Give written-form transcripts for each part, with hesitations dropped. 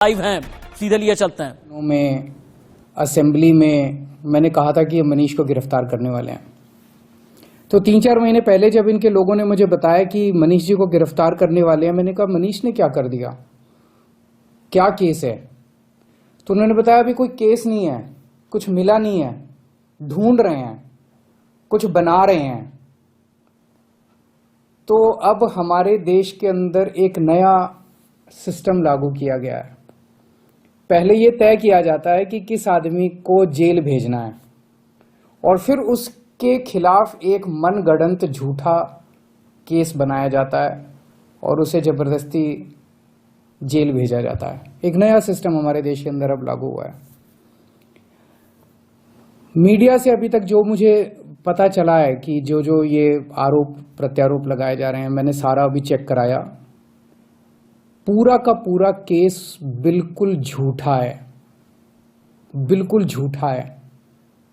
Live हैं, सीधे लिए चलते हैं। में असेंबली में मैंने कहा था कि ये मनीष को गिरफ्तार करने वाले हैं। तो 3-4 महीने पहले जब इनके लोगों ने मुझे बताया कि मनीष जी को गिरफ्तार करने वाले हैं, मैंने कहा मनीष ने क्या कर दिया, क्या केस है? तो उन्होंने बताया अभी कोई केस नहीं है, कुछ मिला नहीं है, ढूंढ रहे हैं, कुछ बना रहे हैं। तो अब हमारे देश के अंदर एक नया सिस्टम लागू किया गया है। पहले ये तय किया जाता है कि किस आदमी को जेल भेजना है और फिर उसके खिलाफ एक मनगढ़ंत झूठा केस बनाया जाता है और उसे जबरदस्ती जेल भेजा जाता है। एक नया सिस्टम हमारे देश के अंदर अब लागू हुआ है। मीडिया से अभी तक जो मुझे पता चला है कि जो ये आरोप प्रत्यारोप लगाए जा रहे हैं, मैंने सारा अभी चेक कराया, पूरा का पूरा केस बिल्कुल झूठा है, बिल्कुल झूठा है।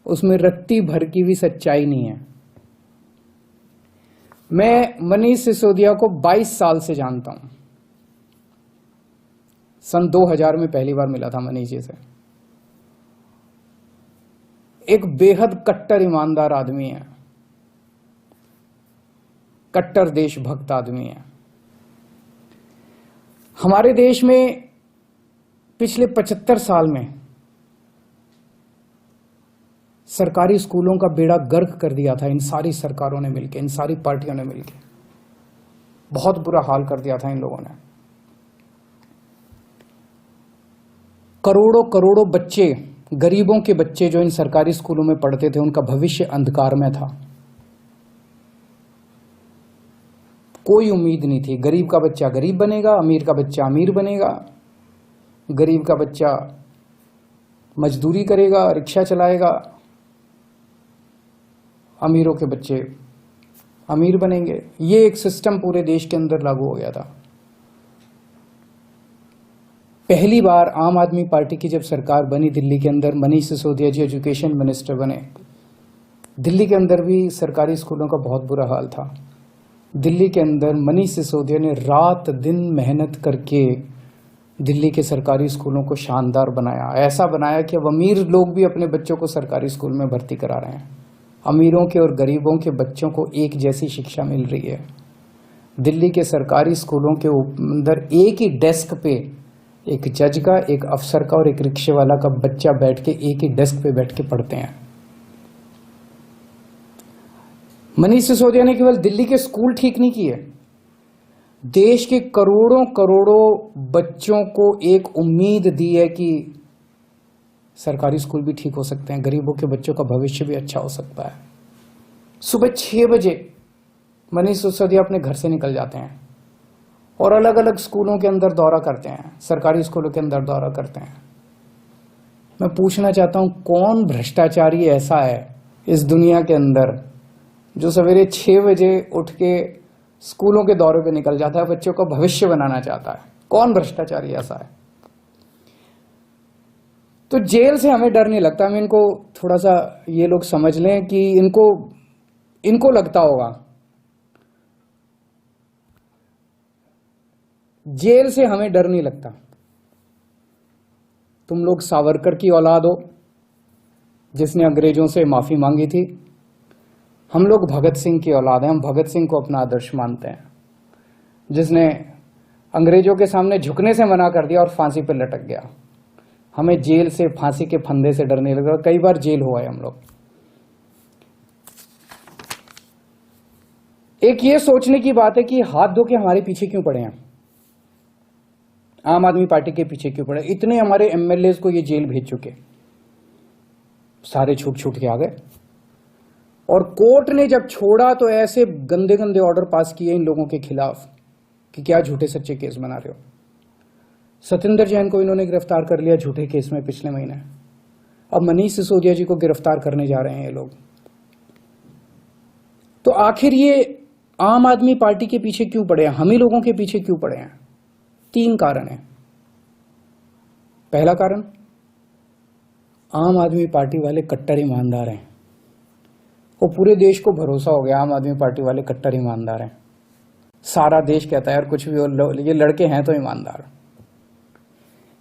उसमें रत्ती भर की भी सच्चाई नहीं है। मैं मनीष सिसोदिया को 22 साल से जानता हूं। सन 2000 में पहली बार मिला था मनीष जी से। एक बेहद कट्टर ईमानदार आदमी है, कट्टर देशभक्त आदमी है। हमारे देश में पिछले 75 साल में सरकारी स्कूलों का बेड़ा गर्क कर दिया था इन सारी सरकारों ने मिलकर, इन सारी पार्टियों ने मिलकर। बहुत बुरा हाल कर दिया था इन लोगों ने। करोड़ों करोड़ों बच्चे, गरीबों के बच्चे जो इन सरकारी स्कूलों में पढ़ते थे, उनका भविष्य अंधकार में था। कोई उम्मीद नहीं थी। गरीब का बच्चा गरीब बनेगा, अमीर का बच्चा अमीर बनेगा, गरीब का बच्चा मजदूरी करेगा, रिक्शा चलाएगा, अमीरों के बच्चे अमीर बनेंगे। ये एक सिस्टम पूरे देश के अंदर लागू हो गया था। पहली बार आम आदमी पार्टी की जब सरकार बनी दिल्ली के अंदर, मनीष सिसोदिया जी एजुकेशन मिनिस्टर बने। दिल्ली के अंदर भी सरकारी स्कूलों का बहुत बुरा हाल था। दिल्ली के अंदर मनीष सिसोदिया ने रात दिन मेहनत करके दिल्ली के सरकारी स्कूलों को शानदार बनाया। ऐसा बनाया कि अब अमीर लोग भी अपने बच्चों को सरकारी स्कूल में भर्ती करा रहे हैं। अमीरों के और गरीबों के बच्चों को एक जैसी शिक्षा मिल रही है। दिल्ली के सरकारी स्कूलों के अंदर एक ही डेस्क पे एक जज का, एक अफसर का और एक रिक्शे वाला का बच्चा बैठ के एक ही डेस्क पे बैठ के पढ़ते हैं। मनीष सिसोदिया ने केवल दिल्ली के स्कूल ठीक नहीं किए, देश के करोड़ों करोड़ों बच्चों को एक उम्मीद दी है कि सरकारी स्कूल भी ठीक हो सकते हैं, गरीबों के बच्चों का भविष्य भी अच्छा हो सकता है। सुबह 6 बजे मनीष सिसोदिया अपने घर से निकल जाते हैं और अलग अलग स्कूलों के अंदर दौरा करते हैं, सरकारी स्कूलों के अंदर दौरा करते हैं। मैं पूछना चाहता हूं, कौन भ्रष्टाचारी ऐसा है इस दुनिया के अंदर जो सवेरे 6 बजे उठ के स्कूलों के दौरे पे निकल जाता है, बच्चों का भविष्य बनाना चाहता है? कौन भ्रष्टाचारी ऐसा है? तो जेल से हमें डर नहीं लगता। हम इनको थोड़ा सा ये लोग समझ लें कि इनको लगता होगा जेल से हमें डर नहीं लगता। तुम लोग सावरकर की औलाद हो जिसने अंग्रेजों से माफी मांगी थी। हम लोग भगत सिंह की औलाद हैं। हम भगत सिंह को अपना आदर्श मानते हैं, जिसने अंग्रेजों के सामने झुकने से मना कर दिया और फांसी पर लटक गया। हमें जेल से, फांसी के फंदे से डर नहीं लगा। कई बार जेल हुआ है हम लोग। एक ये सोचने की बात है कि हाथ धो के हमारे पीछे क्यों पड़े हैं, आम आदमी पार्टी के पीछे क्यों पड़े? इतने हमारे एमएलए को ये जेल भेज चुके, सारे छूट छूट के आ गए। और कोर्ट ने जब छोड़ा तो ऐसे गंदे गंदे ऑर्डर पास किए इन लोगों के खिलाफ कि क्या झूठे सच्चे केस बना रहे हो। सत्येंद्र जैन को इन्होंने गिरफ्तार कर लिया झूठे केस में पिछले महीने। अब मनीष सिसोदिया जी को गिरफ्तार करने जा रहे हैं ये लोग। तो आखिर ये आम आदमी पार्टी के पीछे क्यों पड़े हैं, हम ही लोगों के पीछे क्यों पड़े हैं? 3 कारण है। पहला कारण, आम आदमी पार्टी वाले कट्टर ईमानदार हैं। वो पूरे देश को भरोसा हो गया आम आदमी पार्टी वाले कट्टर ईमानदार हैं। सारा देश कहता है यार कुछ भी हो, ये लड़के हैं तो ईमानदार।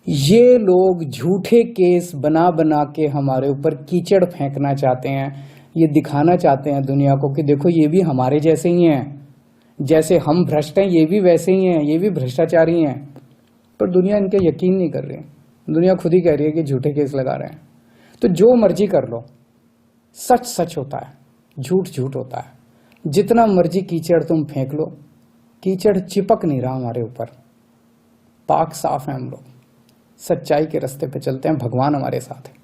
ये लोग झूठे केस बना बना के हमारे ऊपर कीचड़ फेंकना चाहते हैं। ये दिखाना चाहते हैं दुनिया को कि देखो ये भी हमारे जैसे ही हैं, जैसे हम भ्रष्ट हैं ये भी वैसे ही हैं, ये भी भ्रष्टाचारी हैं। पर दुनिया इनके यकीन नहीं कर रही। दुनिया खुद ही कह रही है कि झूठे केस लगा रहे हैं। तो जो मर्जी कर लो, सच सच होता है, झूठ झूठ होता है। जितना मर्जी कीचड़ तुम फेंक लो, कीचड़ चिपक नहीं रहा हमारे ऊपर। पाक साफ है, हम लोग सच्चाई के रास्ते पे चलते हैं, भगवान हमारे साथ है।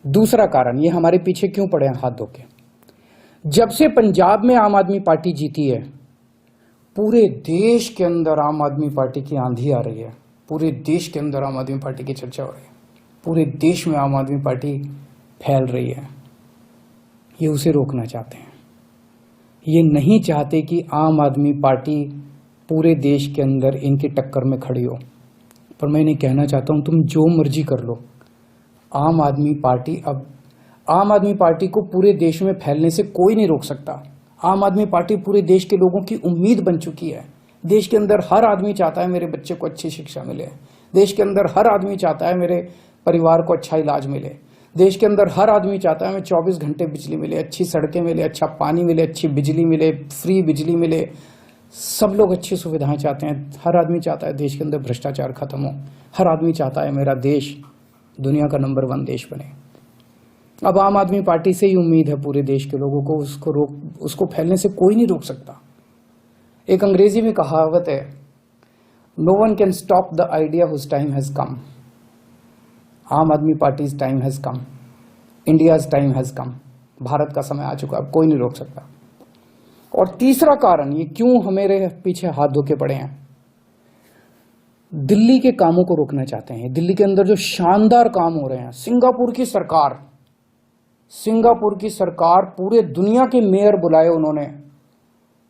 दूसरा कारण, ये हमारे पीछे क्यों पड़े हैं हाथ धो के। जब से पंजाब में आम आदमी पार्टी जीती है, पूरे देश के अंदर आम आदमी पार्टी की आंधी आ रही है। पूरे देश के अंदर आम आदमी पार्टी की चर्चा हो रही है। पूरे देश में आम आदमी पार्टी फैल रही है। ये उसे रोकना चाहते हैं। ये नहीं चाहते कि आम आदमी पार्टी पूरे देश के अंदर इनकी टक्कर में खड़ी हो। पर मैं इन्हें कहना चाहता हूं, तुम जो मर्जी कर लो, आम आदमी पार्टी को पूरे देश में फैलने से कोई नहीं रोक सकता। आम आदमी पार्टी पूरे देश के लोगों की उम्मीद बन चुकी है। देश के अंदर हर आदमी चाहता है मेरे बच्चे को अच्छी शिक्षा मिले। देश के अंदर हर आदमी चाहता है मेरे परिवार को अच्छा इलाज मिले। देश के अंदर हर आदमी चाहता है मैं 24 घंटे बिजली मिले, अच्छी सड़कें मिले, अच्छा पानी मिले, अच्छी बिजली मिले, फ्री बिजली मिले। सब लोग अच्छी सुविधाएं चाहते हैं। हर आदमी चाहता है देश के अंदर भ्रष्टाचार खत्म हो। हर आदमी चाहता है मेरा देश दुनिया का नंबर 1 देश बने। अब आम आदमी पार्टी से ही उम्मीद है पूरे देश के लोगों को, उसको फैलने से कोई नहीं रोक सकता। एक अंग्रेजी में कहावत है, no one can stop the idea whose time has come. Aam Aadmi party's time has come, India's time has come. Bharat का समय आ चुका, अब कोई नहीं रोक सकता। और तीसरा कारण, ये क्यों हमारे पीछे हाथ धो के पड़े हैं, दिल्ली के कामों को रोकना चाहते हैं। दिल्ली के अंदर जो शानदार काम हो रहे हैं, सिंगापुर की सरकार पूरे दुनिया के मेयर बुलाए उन्होंने,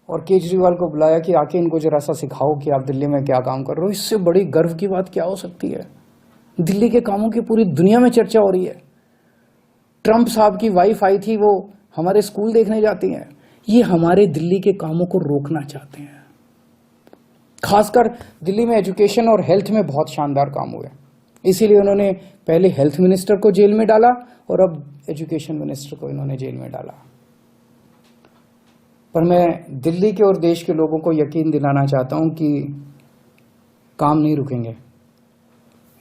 और केजरीवाल को बुलाया कि आके इनको जरा सा सिखाओ कि आप दिल्ली में क्या काम कर रहे हो। इससे बड़ी गर्व की बात क्या हो सकती है। दिल्ली के कामों की पूरी दुनिया में चर्चा हो रही है। ट्रंप साहब की वाइफ आई थी, वो हमारे स्कूल देखने जाती हैं। ये हमारे दिल्ली के कामों को रोकना चाहते हैं। खासकर दिल्ली में एजुकेशन और हेल्थ में बहुत शानदार काम हुए, इसीलिए उन्होंने पहले हेल्थ मिनिस्टर को जेल में डाला और अब एजुकेशन मिनिस्टर को इन्होंने जेल में डाला। पर मैं दिल्ली के और देश के लोगों को यकीन दिलाना चाहता हूं कि काम नहीं रुकेंगे।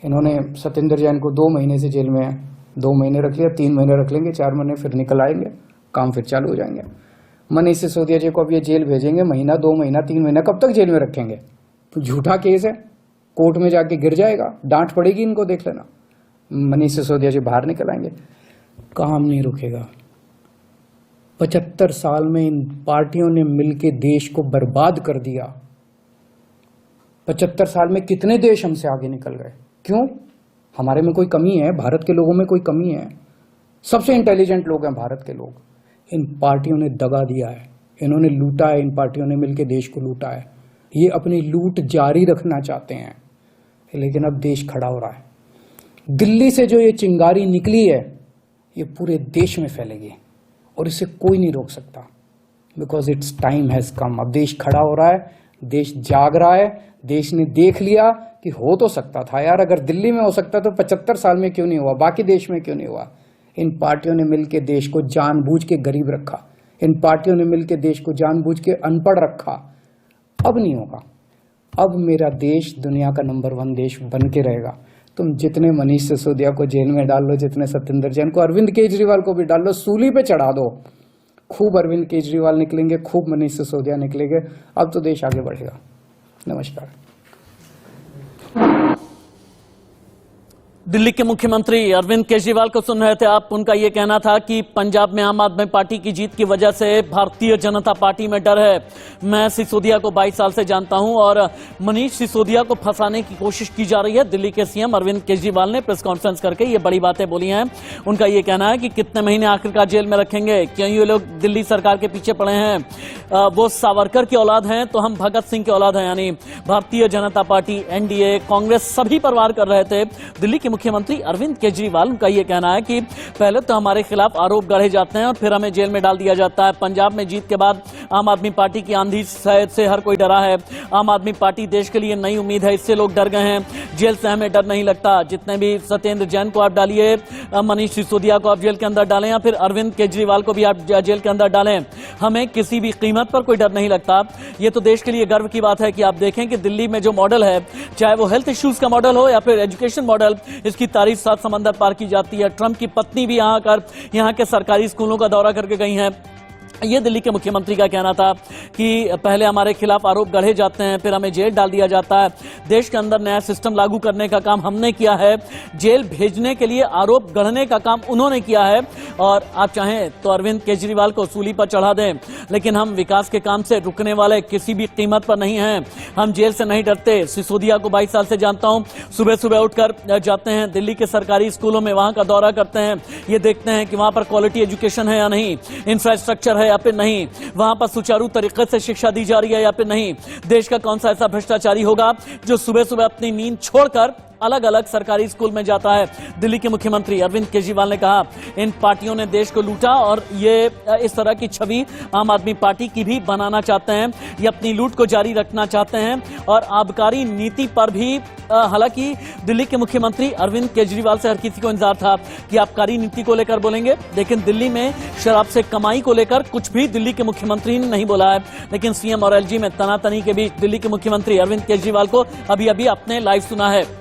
इन्होंने सत्येंद्र जैन को 2 महीने से जेल में 2 महीने रख लिया, 3 महीने रख लेंगे, 4 महीने फिर निकल आएंगे, काम फिर चालू हो जाएंगे। मनीष सिसोदिया जी को अब ये जेल भेजेंगे, महीना, 2 महीना, 3 महीना, कब तक जेल में रखेंगे। तो झूठा केस है, कोर्ट में जाके गिर जाएगा, डांट पड़ेगी इनको, देख लेना। मनीष सिसोदिया जी बाहर निकल आएंगे, काम नहीं रुकेगा। 75 साल में इन पार्टियों ने मिलकर देश को बर्बाद कर दिया। 75 साल में कितने देश हमसे आगे निकल गए। क्यों? हमारे में कोई कमी है? भारत के लोगों में कोई कमी है? सबसे इंटेलिजेंट लोग हैं भारत के लोग। इन पार्टियों ने दगा दिया है, इन्होंने लूटा है, इन पार्टियों ने मिलकर देश को लूटा है। ये अपनी लूट जारी रखना चाहते हैं, लेकिन अब देश खड़ा हो रहा है। दिल्ली से जो ये चिंगारी निकली है, ये पूरे देश में फैलेगी और इसे कोई नहीं रोक सकता। बिकॉज इट्स टाइम हैज कम। अब देश खड़ा हो रहा है, देश जाग रहा है। देश ने देख लिया कि हो तो सकता था यार, अगर दिल्ली में हो सकता तो 75 साल में क्यों नहीं हुआ, बाकी देश में क्यों नहीं हुआ। इन पार्टियों ने मिलकर देश को जानबूझ के गरीब रखा, इन पार्टियों ने मिलकर देश को जानबूझ के अनपढ़ रखा। अब नहीं होगा। अब मेरा देश दुनिया का नंबर 1 देश बन के रहेगा। तुम जितने मनीष सिसोदिया को जेल में डाल लो, जितने सत्येंद्र जैन को, अरविंद केजरीवाल को भी डाल लो, सूली पे चढ़ा दो। खूब अरविंद केजरीवाल निकलेंगे, खूब मनीष सिसोदिया निकलेंगे। अब तो देश आगे बढ़ेगा। नमस्कार। दिल्ली के मुख्यमंत्री अरविंद केजरीवाल को सुन रहे थे आप। उनका यह कहना था कि पंजाब में आम आदमी पार्टी की जीत की वजह से भारतीय जनता पार्टी में डर है। मैं सिसोदिया को 22 साल से जानता हूं और मनीष सिसोदिया को फंसाने की कोशिश की जा रही है। दिल्ली के सीएम अरविंद केजरीवाल ने प्रेस कॉन्फ्रेंस करके ये बड़ी बातें बोली हैं। उनका यह कहना है कि कितने महीने आखिरकार जेल में रखेंगे, क्यों ये लोग दिल्ली सरकार के पीछे पड़े हैं। वो सावरकर की औलाद हैं तो हम भगत सिंह की औलाद हैं। यानी भारतीय जनता पार्टी, एनडीए, कांग्रेस सभी पर वार कर रहे थे। दिल्ली के मुख्यमंत्री अरविंद केजरीवाल, उनका ये कहना है कि पहले तो हमारे खिलाफ आरोप गढ़े जाते हैं और फिर हमें जेल में डाल दिया जाता है। पंजाब में जीत के बाद आम आदमी पार्टी की आंधी से हर कोई डरा है। आम आदमी पार्टी देश के लिए नई उम्मीद है, इससे लोग डर गए हैं। जेल से हमें डर नहीं लगता। जितने भी सत्येंद्र जैन को आप डालिए, मनीष सिसोदिया को आप जेल के अंदर डालें या फिर अरविंद केजरीवाल को भी आप जेल के अंदर डालें, हमें किसी भी कीमत पर कोई डर नहीं लगता। ये तो देश के लिए गर्व की बात है कि आप देखें कि दिल्ली में जो मॉडल है, चाहे वो हेल्थ इश्यूज का मॉडल हो या फिर एजुकेशन मॉडल, इसकी तारीफ सात समंदर पार की जाती है। ट्रंप की पत्नी भी यहाँ आकर यहाँ के सरकारी स्कूलों का दौरा करके गई हैं। ये दिल्ली के मुख्यमंत्री का कहना था कि पहले हमारे खिलाफ आरोप गढ़े जाते हैं, फिर हमें जेल डाल दिया जाता है। देश के अंदर नया सिस्टम लागू करने का काम हमने किया है, जेल भेजने के लिए आरोप गढ़ने का काम उन्होंने किया है। और आप चाहें तो अरविंद केजरीवाल को सूली पर चढ़ा दें, लेकिन हम विकास के काम से रुकने वाले किसी भी कीमत पर नहीं हैं। हम जेल से नहीं डरते। सिसोदिया को 22 साल से जानता हूं। सुबह सुबह उठकर जाते हैं दिल्ली के सरकारी स्कूलों में, वहां का दौरा करते हैं, ये देखते हैं कि वहां पर क्वालिटी एजुकेशन है या नहीं, इंफ्रास्ट्रक्चर है या फिर नहीं, वहां पर सुचारू तरीके से शिक्षा दी जा रही है या फिर नहीं। देश का कौन सा ऐसा भ्रष्टाचारी होगा जो सुबह सुबह अपनी नींद छोड़कर अलग अलग सरकारी स्कूल में जाता है। दिल्ली के मुख्यमंत्री अरविंद केजरीवाल ने कहा, इन पार्टियों ने देश को लूटा और ये इस तरह की छवि आम आदमी पार्टी की भी बनाना चाहते हैं। ये अपनी लूट को जारी रखना चाहते हैं और आबकारी नीति पर भी, हालांकि दिल्ली के मुख्यमंत्री अरविंद केजरीवाल से हर किसी को इंतजार था कि आबकारी नीति को लेकर बोलेंगे, लेकिन दिल्ली में शराब से कमाई को लेकर कुछ भी दिल्ली के मुख्यमंत्री ने नहीं बोला है। लेकिन सीएम और एलजी में तनातनी के बीच दिल्ली के मुख्यमंत्री अरविंद केजरीवाल को अभी अभी अपने लाइव सुना है।